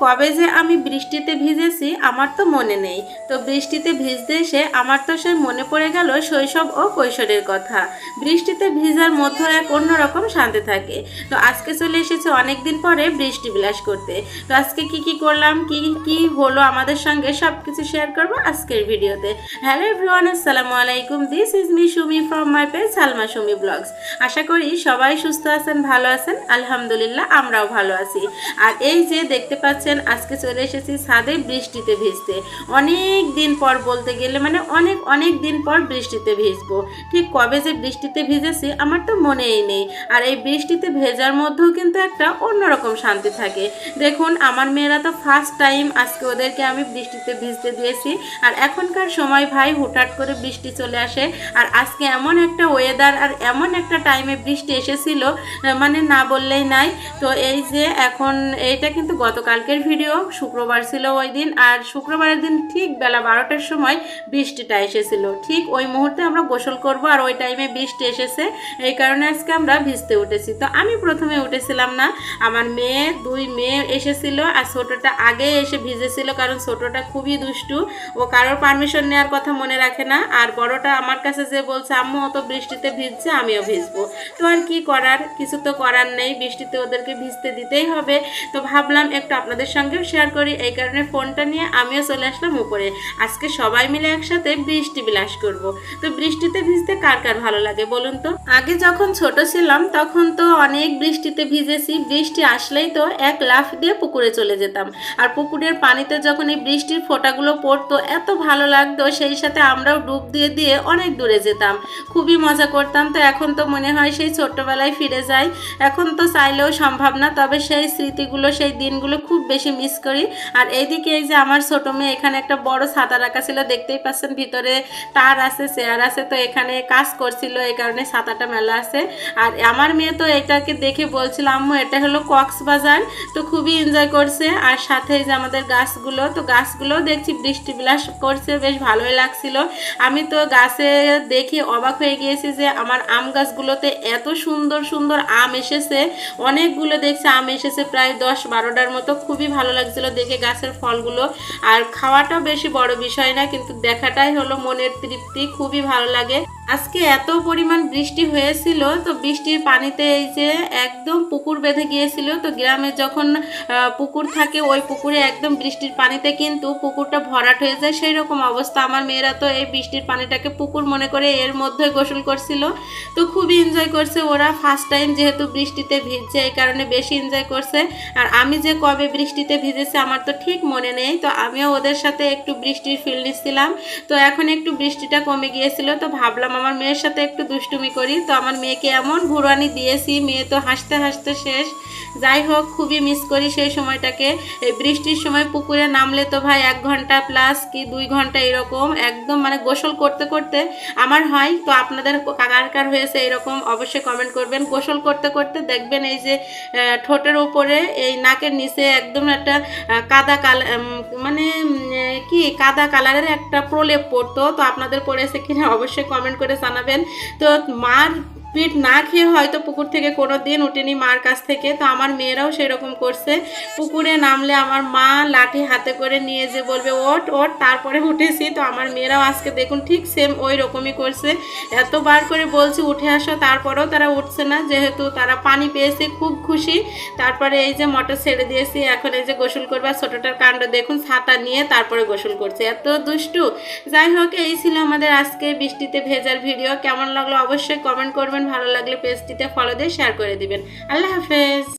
কবে যে আমি বৃষ্টিতে ভিজেছি আমার তো মনে নেই। তো বৃষ্টিতে ভিজতে এসে আমার তো সে মনে পড়ে গেল শৈশব ও কৈশোরের কথা। বৃষ্টিতে ভিজার মধ্যে এক অন্যরকম শান্তি থাকে। তো আজকে চলে এসেছে অনেক দিন পরে বৃষ্টি বিলাস করতে। তো আজকে কি করলাম, কি হলো আমাদের সঙ্গে সব কিছু শেয়ার করবো আজকের ভিডিওতে। হ্যালো এভরিওয়ান, আসসালামু আলাইকুম। This is me Sumi from my page Salma Sumi blogs. আশা করি সবাই সুস্থ আছেন, ভালো আছেন। আলহামদুলিল্লাহ আমরাও ভালো আছি। আর এই যে দেখতে পাচ্ছেন আজকে চলে এসেছি ছাদে বৃষ্টিতে ভিজতে। অনেক দিন পর বলতে গেলে মানে অনেক দিন পর বৃষ্টিতে ভিজবো। ঠিক কবে যে বৃষ্টিতে ভিজেছি আমার তো মনেই নেই। আর এই বৃষ্টিতে ভেজার মধ্যেও কিন্তু একটা অন্যরকম শান্তি থাকে। দেখুন আমার মেয়েরা তো ফার্স্ট টাইম আজকে ওদেরকে আমি বৃষ্টিতে ভিজতে দিয়েছি। আর এখনকার সময় ভাই হুটহাট করে বৃষ্টি চলে আসে। আর আজকে এমন একটা ওয়েদার আর এমন একটা টাইমে বৃষ্টি এসেছিল মানে না বললেই নাই। তো এই যে এখন এইটা কিন্তু গতকালকের ভিডিও, শুক্রবার ছিল ওই দিন। আর শুক্রবারের দিন ঠিক বেলা 12টার সময় বৃষ্টিটা এসেছিল। ঠিক ওই মুহূর্তে আমরা গোসল করব আর ওই টাইমে বৃষ্টি এসেছে, এই কারণে আজকে আমরা ভিজতে উঠেছি। তো আমি প্রথমে উঠেছিলাম না, আমার দুই মেয়ে এসেছিল। আর ছোটোটা আগে এসে ভিজেছিল, কারণ ছোটোটা খুবই দুষ্টু, ও কারোর পারমিশন নেওয়ার কথা মনে রাখে না। আর বড়টা আমার কাছে যে বলছে আম্মু অত বৃষ্টিতে ভিজছে, আমিও ভিজবো। তো আর কি করার, কিছু তো করার নেই, বৃষ্টিতে ওদেরকে ভিজতে দিতেই হবে। তো ভাবলাম একটু আপনাদের সঙ্গেও শেয়ার করি, এই কারণে ফোনটা নিয়ে আমিও চলে আসলাম উপরে। আজকে সবাই মিলে একসাথে বৃষ্টি বিলাস করব। তো বৃষ্টিতে ভিজতে কার কার ভালো লাগে বলুন তো। আগে যখন ছোট ছিলাম তখন তো অনেক বৃষ্টিতে ভিজেছি। বৃষ্টি আসলেই তো এক লাফ দিয়ে পুকুরে চলে যেতাম। আর পুকুরের পানিতে যখন এই বৃষ্টির ফোঁটাগুলো পড়তো এত ভালো লাগতো, সেই সাথে আমরাও ডুব দিয়ে দিয়ে অনেক দূরে যেতাম, খুবই মজা করতাম। তো এখন তো মনে হয় সেই ছোট্টবেলায় ফিরে যাই। এখন তো চাইলেও সম্ভব না, তবে সেই স্মৃতিগুলো, সেই দিনগুলো খুব বেশি মিস করি। আর এইদিকে এই যে আমার ছোট মেয়ে এখানে একটা বড় ছাতা রাখা ছিল, দেখতেই পাচ্ছেন ভিতরে তার আছে, চেয়ার আছে। তো এখানে কাজ করছিল, এই কারণে ছাতাটা মেলা আছে। আর আমার মেয়ে তো এটাকে দেখে বলছিল আম্মু এটা হলো কক্সবাজার। তো খুবই এনজয় করছে। আর সাথে যে আমাদের গাছগুলো, তো গাছগুলো দেখছি বৃষ্টি বিলাস করছে, বেশ ভালোই লাগছিল। আমি তো গাছে দেখে অবাক হয়ে গিয়েছি যে আমার আম গাছগুলোতে এত সুন্দর সুন্দর আম এসেছে। অনেকগুলো দেখছি আম এসেছে, প্রায় 10-12টার মতো। খুবই ভালো লাগছিল দেখে গাছের ফলগুলো। আর খাওয়াটাও বেশি বড় বিষয় না, কিন্তু দেখাটাই হলো মনের তৃপ্তি, খুবই ভালো লাগে। আজকে এত পরিমাণ বৃষ্টি হয়েছিল, তো বৃষ্টির পানিতে এই যে একদম পুকুর বেঁধে গিয়েছিল। তো গ্রামে যখন পুকুর থাকে ওই পুকুরে একদম বৃষ্টির পানিতে কিন্তু পুকুরটা ভরাট হয়ে যায়, সেই রকম অবস্থা। আমার মেয়েরা তো এই বৃষ্টির পানিটাকে পুকুর মনে করে এর মধ্যে গোসল করছিল। তো খুবই এনজয় করছে ওরা, ফার্স্ট টাইম যেহেতু বৃষ্টিতে ভিজছে এই কারণে বেশি এনজয় করছে। আর আমি যে কবে বৃষ্টিতে ভিজেছি আমার তো ঠিক মনে নেই। তো আমিও ওদের সাথে একটু বৃষ্টির ফিল নিচ্ছিলাম। তো এখন একটু বৃষ্টিটা কমে গিয়েছিল, তো ভাবলাম আমার মেয়ের সাথে একটু দুষ্টুমি করি। তো আমার মেয়েকে এমন ঘুরানি দিয়েছি, মেয়ে তো হাসতে হাসতে শেষ। যাই হোক, খুবই মিস করি সেই সময়টাকে। এই বৃষ্টির সময় পুকুরে নামলে তো ভাই 1 ঘন্টা প্লাস কি 2 ঘন্টা এরকম একদম মানে গোসল করতে করতে আমার হয়। তো আপনাদের কার কার হয়েছে এরকম অবশ্যই কমেন্ট করবেন। গোসল করতে করতে দেখবেন এই যে ঠোঁটের উপরে এই নাকের নিচে একদম একটা কাদা মানে কি কাদা কালারের একটা প্রলেপ পড়তো। তো আপনাদের পড়েছে কিনা অবশ্যই কমেন্ট করে জানাবেন। তো মার পিঠ না খেয়ে হয়তো পুকুর থেকে কোনো দিন উঠেনি মার কাছ থেকে। তো আমার মেয়েরাও সেরকম করছে, পুকুরে নামলে আমার মা লাঠি হাতে করে নিয়ে যে বলবে ওঠ ওঠ, তারপরে উঠেছি। তো আমার মেয়েরাও আজকে দেখুন ঠিক সেম ওই রকমই করছে। এতবার করে বলছি উঠে আসো, তারপরেও তারা উঠছে না, যেহেতু তারা পানি পেয়েছে খুব খুশি। তারপরে এই যে মোটর ছেড়ে দিয়েছি, এখন এই যে গোসল করবার ছোটোটার কাণ্ড দেখুন, ছাতা নিয়ে তারপরে গোসল করছে, এত দুষ্টু। যাই হোক, এই ছিল আমাদের আজকে বৃষ্টিতে ভেজার ভিডিও। কেমন লাগলো অবশ্যই কমেন্ট করবেন, ভালো লাগলে পেজটিতে ফলো দিয়ে শেয়ার করে দিবেন। আল্লাহ হাফেজ।